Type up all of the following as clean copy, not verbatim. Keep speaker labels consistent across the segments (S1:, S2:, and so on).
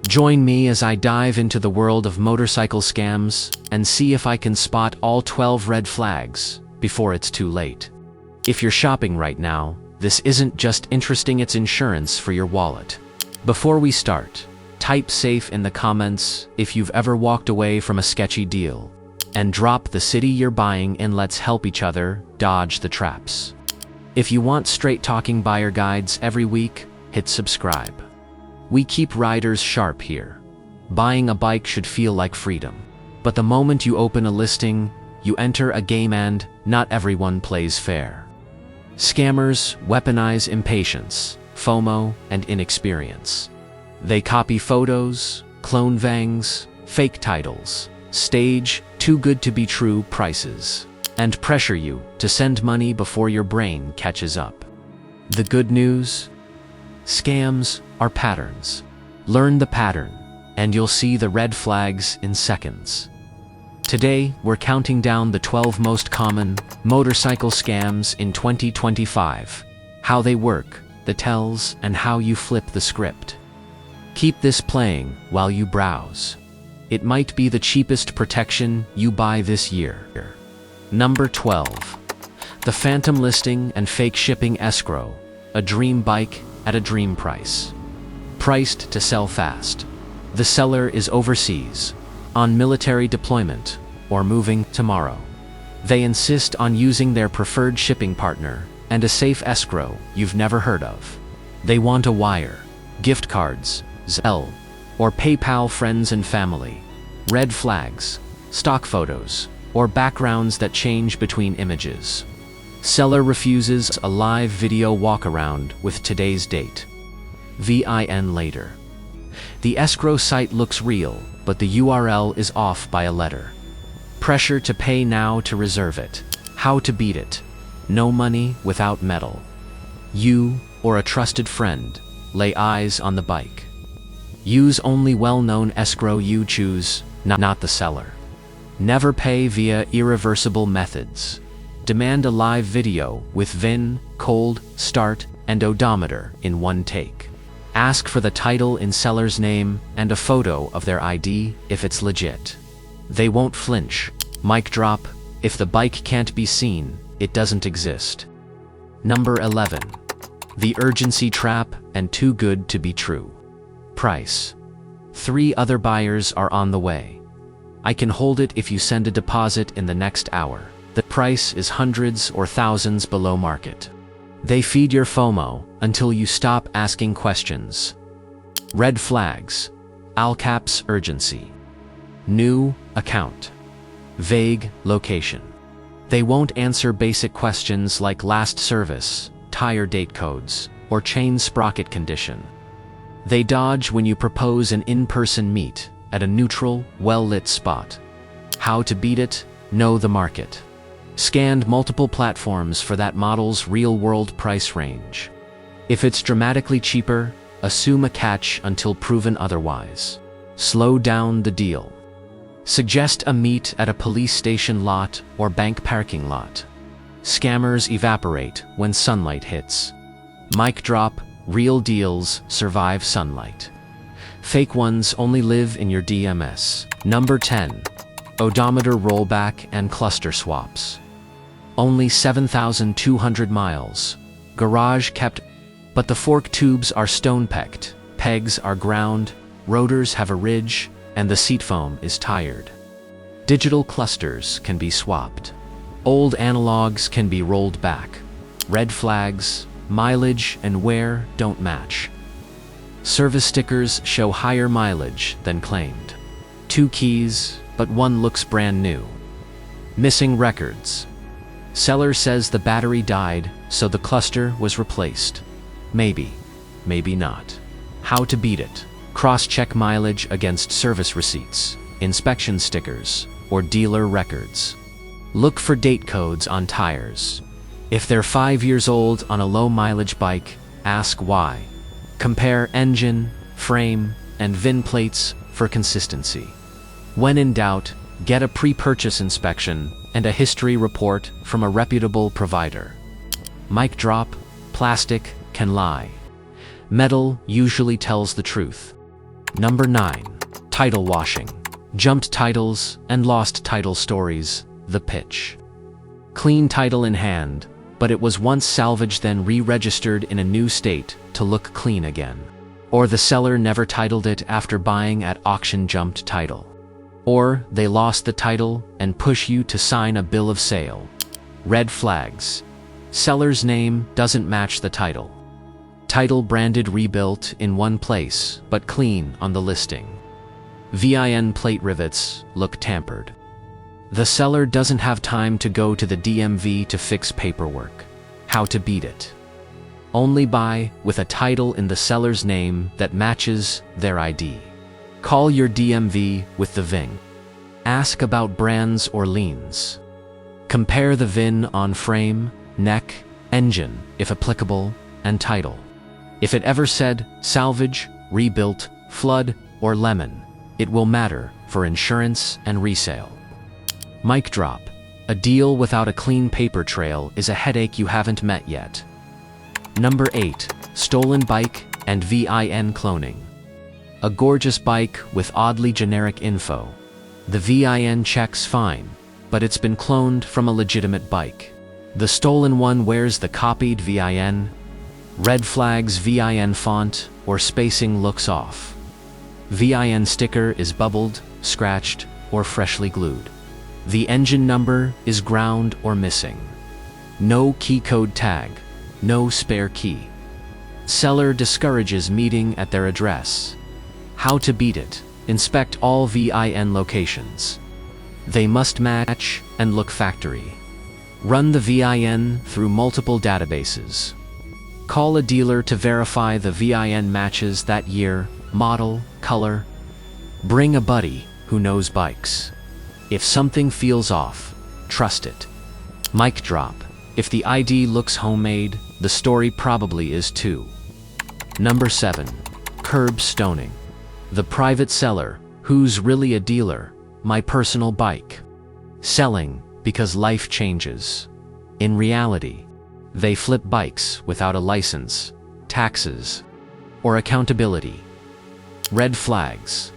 S1: Join me as I dive into the world of motorcycle scams and see if I can spot all 12 red flags before it's too late. If you're shopping right now, this isn't just interesting, it's insurance for your wallet. Before we start, type safe in the comments if you've ever walked away from a sketchy deal, and drop the city you're buying in. Let's help each other dodge the traps. If you want straight-talking buyer guides every week, hit subscribe. We keep riders sharp here. Buying a bike should feel like freedom. But the moment you open a listing, you enter a game and not everyone plays fair. Scammers weaponize impatience, FOMO, and inexperience. They copy photos, clone vangs, fake titles, stage too good to be true prices, and pressure you to send money before your brain catches up. The good news? Scams are patterns. Learn the pattern, and you'll see the red flags in seconds. Today, we're counting down the 12 most common motorcycle scams in 2025, how they work, the tells, and how you flip the script. Keep this playing while you browse. It might be the cheapest protection you buy this year. Number 12. The phantom listing and fake shipping escrow, a dream bike at a dream price. Priced to sell fast. The seller is overseas, on military deployment, or moving tomorrow. They insist on using their preferred shipping partner and a safe escrow you've never heard of. They want a wire, gift cards, Zelle, or PayPal friends and family. Red flags, stock photos, or backgrounds that change between images. Seller refuses a live video walk-around with today's date. VIN later. The escrow site looks real, but the URL is off by a letter. Pressure to pay now to reserve it. How to beat it? No money without metal. You, or a trusted friend, lay eyes on the bike. Use only well-known escrow you choose, not the seller. Never pay via irreversible methods. Demand a live video with VIN, cold, start, and odometer in one take. Ask for the title in seller's name and a photo of their ID if it's legit. They won't flinch. Mic drop, if the bike can't be seen, it doesn't exist. Number 11. The urgency trap and too good to be true. Price. 3 other buyers are on the way. I can hold it if you send a deposit in the next hour. The price is hundreds or thousands below market. They feed your FOMO until you stop asking questions. Red flags. All caps urgency. New account. Vague location. They won't answer basic questions like last service, tire date codes, or chain sprocket condition. They dodge when you propose an in-person meet at a neutral, well-lit spot. How to beat it? Know the market. Scanned multiple platforms for that model's real-world price range. If it's dramatically cheaper, assume a catch until proven otherwise. Slow down the deal. Suggest a meet at a police station lot or bank parking lot. Scammers evaporate when sunlight hits. Mic drop, real deals survive sunlight. Fake ones only live in your DMS. Number 10. Odometer rollback and cluster swaps. Only 7,200 miles. Garage kept, but the fork tubes are stone-pecked, pegs are ground, rotors have a ridge, and the seat foam is tired. Digital clusters can be swapped. Old analogs can be rolled back. Red flags, mileage and wear don't match. Service stickers show higher mileage than claimed. 2 keys, but one looks brand new. Missing records. Seller says the battery died, so the cluster was replaced. Maybe, maybe not. How to beat it? Cross-check mileage against service receipts, inspection stickers, or dealer records. Look for date codes on tires. If they're 5 years old on a low-mileage bike, ask why. Compare engine, frame, and VIN plates for consistency. When in doubt, get a pre-purchase inspection and a history report from a reputable provider. Mic drop, plastic can lie. Metal usually tells the truth. Number 9. Title washing. Jumped titles and lost title stories, the pitch. Clean title in hand, but it was once salvaged then re-registered in a new state to look clean again. Or the seller never titled it after buying at auction jumped title. Or they lost the title and push you to sign a bill of sale. Red flags. Seller's name doesn't match the title. Title branded rebuilt in one place, but clean on the listing. VIN plate rivets look tampered. The seller doesn't have time to go to the DMV to fix paperwork. How to beat it? Only buy with a title in the seller's name that matches their ID. Call your DMV with the VIN. Ask about brands or liens. Compare the VIN on frame, neck, engine, if applicable, and title. If it ever said salvage, rebuilt, flood, or lemon, it will matter for insurance and resale. Mic drop. A deal without a clean paper trail is a headache you haven't met yet. Number 8. Stolen bike and VIN cloning. A gorgeous bike with oddly generic info. The VIN checks fine, but it's been cloned from a legitimate bike. The stolen one wears the copied VIN. Red flags VIN font or spacing looks off. VIN sticker is bubbled, scratched, or freshly glued. The engine number is ground or missing. No key code tag, no spare key. Seller discourages meeting at their address. How to beat it? Inspect all VIN locations. They must match and look factory. Run the VIN through multiple databases. Call a dealer to verify the VIN matches that year, model, color. Bring a buddy who knows bikes. If something feels off, trust it. Mic drop. If the ID looks homemade, the story probably is too. Number 7. Curb stoning. The private seller, who's really a dealer, my personal bike. Selling because life changes. In reality, they flip bikes without a license, taxes, or accountability. Red flags.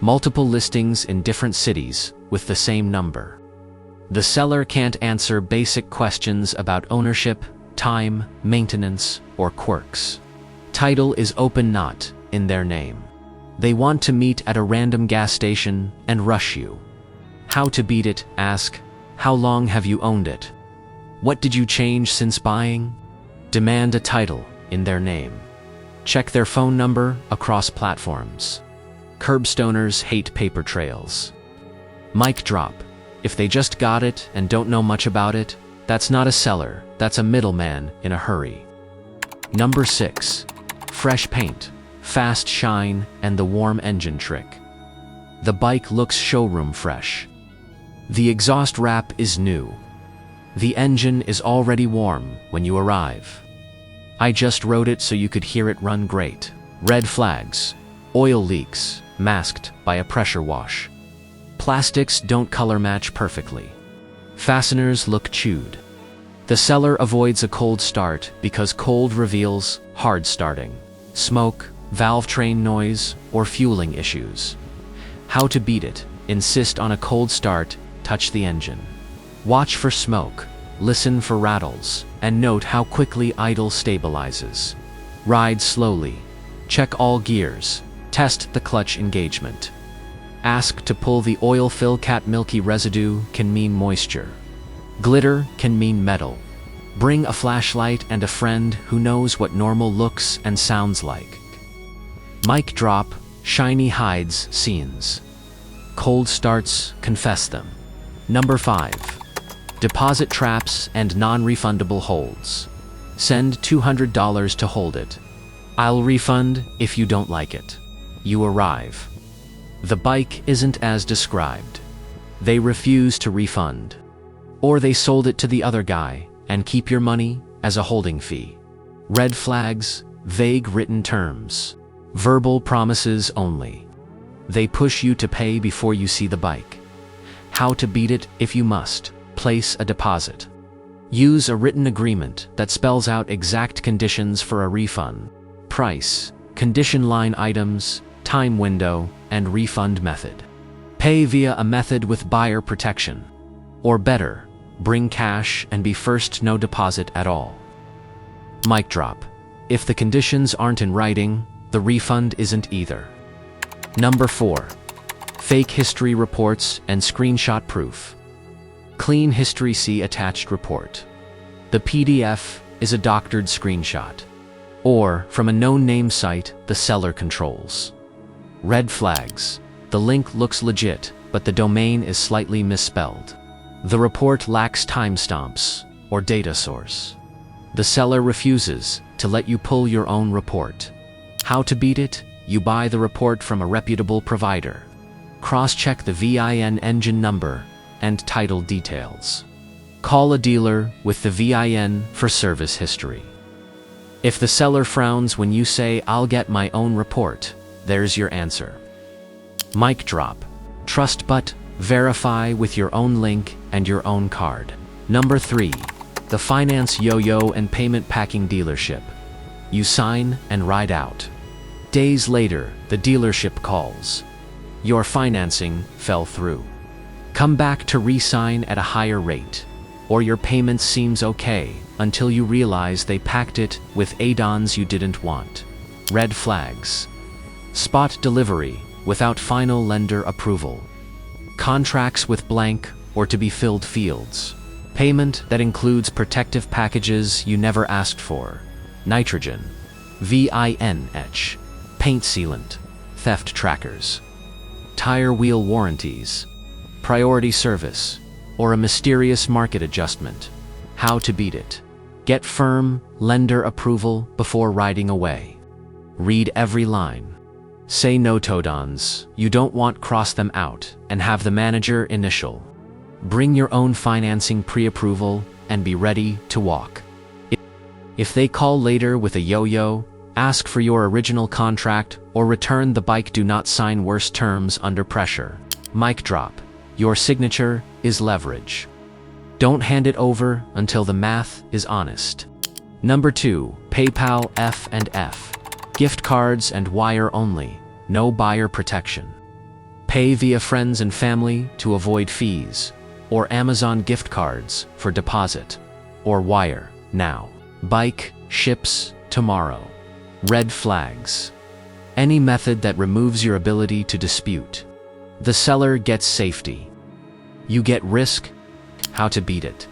S1: Multiple listings in different cities with the same number. The seller can't answer basic questions about ownership, time, maintenance, or quirks. Title is open not in their name. They want to meet at a random gas station and rush you. How to beat it? Ask, how long have you owned it? What did you change since buying? Demand a title in their name. Check their phone number across platforms. Curbstoners hate paper trails. Mic drop. If they just got it and don't know much about it, that's not a seller, that's a middleman in a hurry. Number 6. Fresh paint, fast shine, and the warm engine trick. The bike looks showroom fresh. The exhaust wrap is new. The engine is already warm when you arrive. I just wrote it so you could hear it run great. Red flags. Oil leaks, masked by a pressure wash. Plastics don't color match perfectly. Fasteners look chewed. The seller avoids a cold start because cold reveals hard starting, smoke, valve train noise, or fueling issues. How to beat it? Insist on a cold start, touch the engine. Watch for smoke, listen for rattles, and note how quickly idle stabilizes. Ride slowly. Check all gears. Test the clutch engagement. Ask to pull the oil fill. Cat milky residue can mean moisture. Glitter can mean metal. Bring a flashlight and a friend who knows what normal looks and sounds like. Mic drop, shiny hides scenes. Cold starts, confess them. Number 5. Deposit traps and non-refundable holds. Send $200 to hold it. I'll refund if you don't like it. You arrive. The bike isn't as described. They refuse to refund. Or they sold it to the other guy and keep your money as a holding fee. Red flags, vague written terms. Verbal promises only. They push you to pay before you see the bike. How to beat it? If you must, place a deposit. Use a written agreement that spells out exact conditions for a refund. Price, condition line items, time window, and refund method. Pay via a method with buyer protection. Or better, bring cash and be first no deposit at all. Mic drop. If the conditions aren't in writing, the refund isn't either. Number 4. Fake history reports and screenshot proof. Clean history. See attached report. The PDF is a doctored screenshot. Or, from a known name site the seller controls. Red flags. The link looks legit, but the domain is slightly misspelled. The report lacks timestamps or data source. The seller refuses to let you pull your own report. How to beat it? You buy the report from a reputable provider. Cross-check the VIN engine number and title details. Call a dealer with the VIN for service history. If the seller frowns when you say, "I'll get my own report," there's your answer. Mic drop. Trust but verify with your own link and your own card. Number 3. The finance yo-yo and payment packing dealership. You sign and ride out. Days later, the dealership calls. Your financing fell through. Come back to re-sign at a higher rate. Or your payment seems okay until you realize they packed it with add-ons you didn't want. Red flags. Spot delivery without final lender approval. Contracts with blank or to be filled fields. Payment that includes protective packages you never asked for. Nitrogen. VINH. Paint sealant. Theft trackers. Tire wheel warranties. Priority service. Or a mysterious market adjustment. How to beat it? Get firm lender approval before riding away. Read every line. Say no to add-ons you don't want, cross them out, and have the manager initial. Bring your own financing pre-approval and be ready to walk. If they call later with a yo-yo, ask for your original contract or return the bike. Do not sign worse terms under pressure. Mic drop. Your signature is leverage. Don't hand it over until the math is honest. Number 2. PayPal F&F. Gift cards and wire only. No buyer protection. Pay via friends and family to avoid fees. Or Amazon gift cards for deposit. Or wire now. Bike ships tomorrow. Red flags. Any method that removes your ability to dispute. The seller gets safety. You get risk. How to beat it?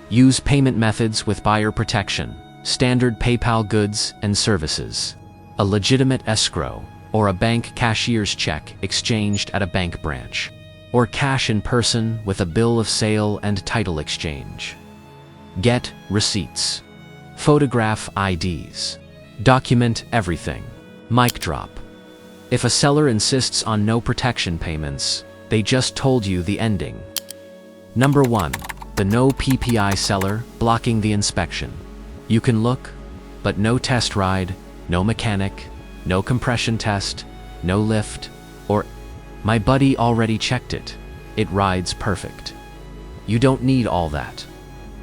S1: Use payment methods with buyer protection, standard PayPal goods and services, a legitimate escrow, or a bank cashier's check exchanged at a bank branch, or cash in person with a bill of sale and title exchange. Get receipts. Photograph IDs. Document everything. Mic drop. If a seller insists on no protection payments, they just told you the ending. Number 1. The no PPI seller blocking the inspection. You can look, but no test ride, no mechanic, no compression test, no lift, or "My buddy already checked it. It rides perfect." You don't need all that.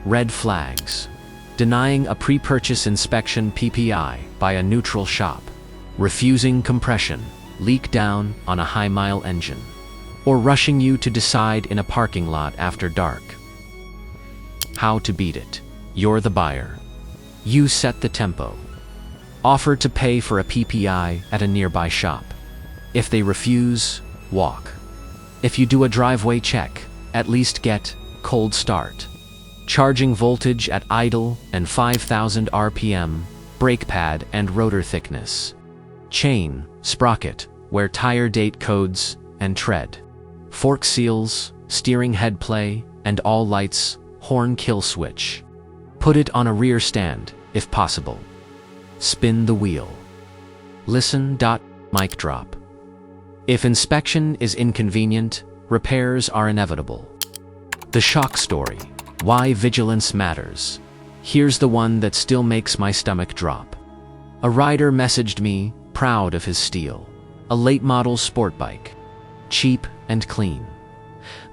S1: Red flags. Denying a pre-purchase inspection PPI by a neutral shop. Refusing compression, leak down on a high-mile engine. Or rushing you to decide in a parking lot after dark. How to beat it? You're the buyer. You set the tempo. Offer to pay for a PPI at a nearby shop. If they refuse, walk. If you do a driveway check, at least get cold start. Charging voltage at idle and 5,000 RPM, brake pad and rotor thickness. Chain, sprocket, wear tire date codes, and tread. Fork seals, steering head play, and all lights, horn kill switch. Put it on a rear stand, if possible. Spin the wheel. Listen. Mic drop. If inspection is inconvenient, repairs are inevitable. The shock story. Why vigilance matters. Here's the one that still makes my stomach drop. A rider messaged me, proud of his steal. A late model sport bike. Cheap and clean.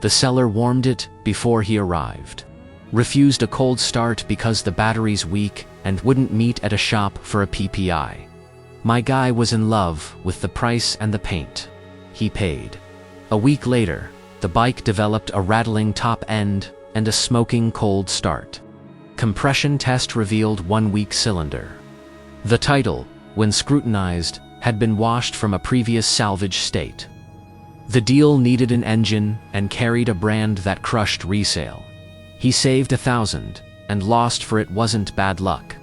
S1: The seller warmed it before he arrived. Refused a cold start because the battery's weak and wouldn't meet at a shop for a PPI. My guy was in love with the price and the paint. He paid. A week later, the bike developed a rattling top end and a smoking cold start. Compression test revealed 1 weak cylinder. The title, when scrutinized, had been washed from a previous salvage state. The deal needed an engine and carried a brand that crushed resale. He saved $1,000 and lost for it wasn't bad luck.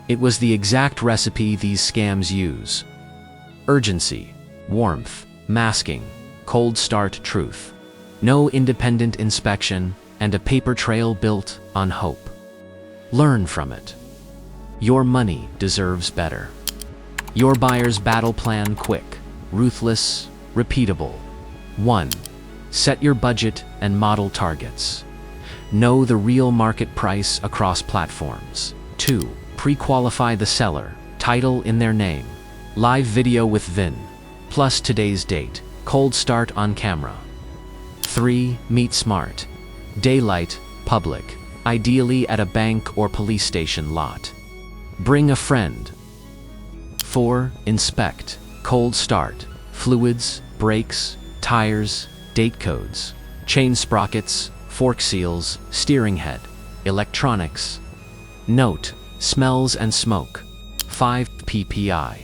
S1: It was the exact recipe these scams use. Urgency, warmth, masking, cold start truth. No independent inspection and a paper trail built on hope. Learn from it. Your money deserves better. Your buyer's battle plan: quick, ruthless, repeatable. 1. Set your budget and model targets. Know the real market price across platforms. 2. Pre-qualify the seller, title in their name, live video with VIN, plus today's date, cold start on camera. 3. Meet smart. Daylight, public, ideally at a bank or police station lot. Bring a friend. 4. Inspect. Cold start. Fluids, brakes, tires, date codes, chain sprockets, fork seals, steering head, electronics. Note: smells and smoke. 5. PPI.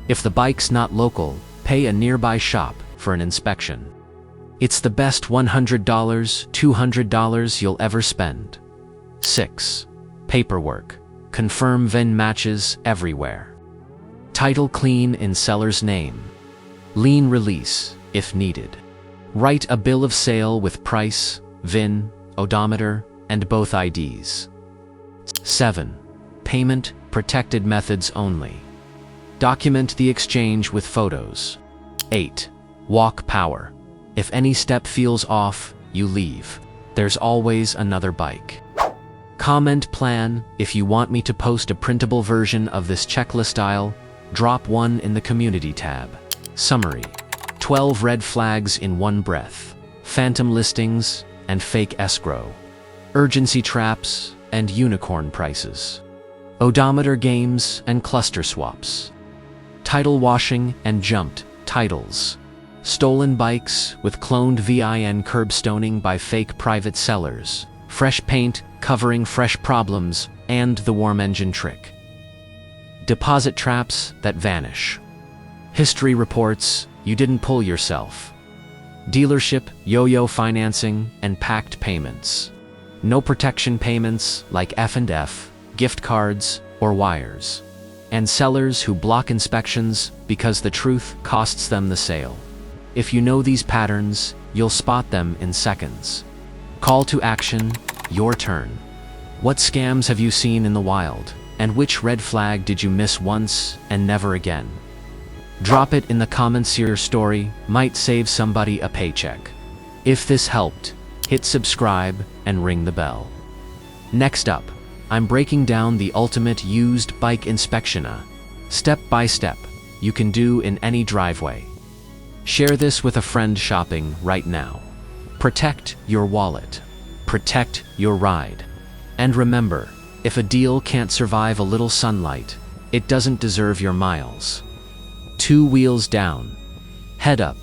S1: If the bike's not local, pay a nearby shop for an inspection. It's the best $100, $200 you'll ever spend. 6. Paperwork. Confirm VIN matches everywhere. Title clean in seller's name. Lien release, if needed. Write a bill of sale with price, VIN, odometer, and both IDs. 7. Payment, protected methods only. Document the exchange with photos. 8. Walk power. If any step feels off, you leave. There's always another bike. Comment plan: if you want me to post a printable version of this checklist style, drop one in the community tab. Summary: 12 red flags in one breath. Phantom listings and fake escrow. Urgency traps and unicorn prices. Odometer games and cluster swaps. Title washing and jumped titles. Stolen bikes with cloned VIN, curb stoning by fake private sellers. Fresh paint covering fresh problems, and the warm engine trick. Deposit traps that vanish. History reports you didn't pull yourself. Dealership yo-yo financing and packed payments. No protection payments like F&F, gift cards, or wires. And sellers who block inspections because the truth costs them the sale. If you know these patterns, you'll spot them in seconds. Call to action: your turn. What scams have you seen in the wild, and which red flag did you miss once and never again? Drop it in the comments. Your story might save somebody a paycheck. If this helped, hit subscribe and ring the bell. Next up, I'm breaking down the ultimate used bike inspection, step by step, you can do in any driveway. Share this with a friend shopping right now. Protect your wallet. Protect your ride. And remember, if a deal can't survive a little sunlight, it doesn't deserve your miles. 2 wheels down. Head up.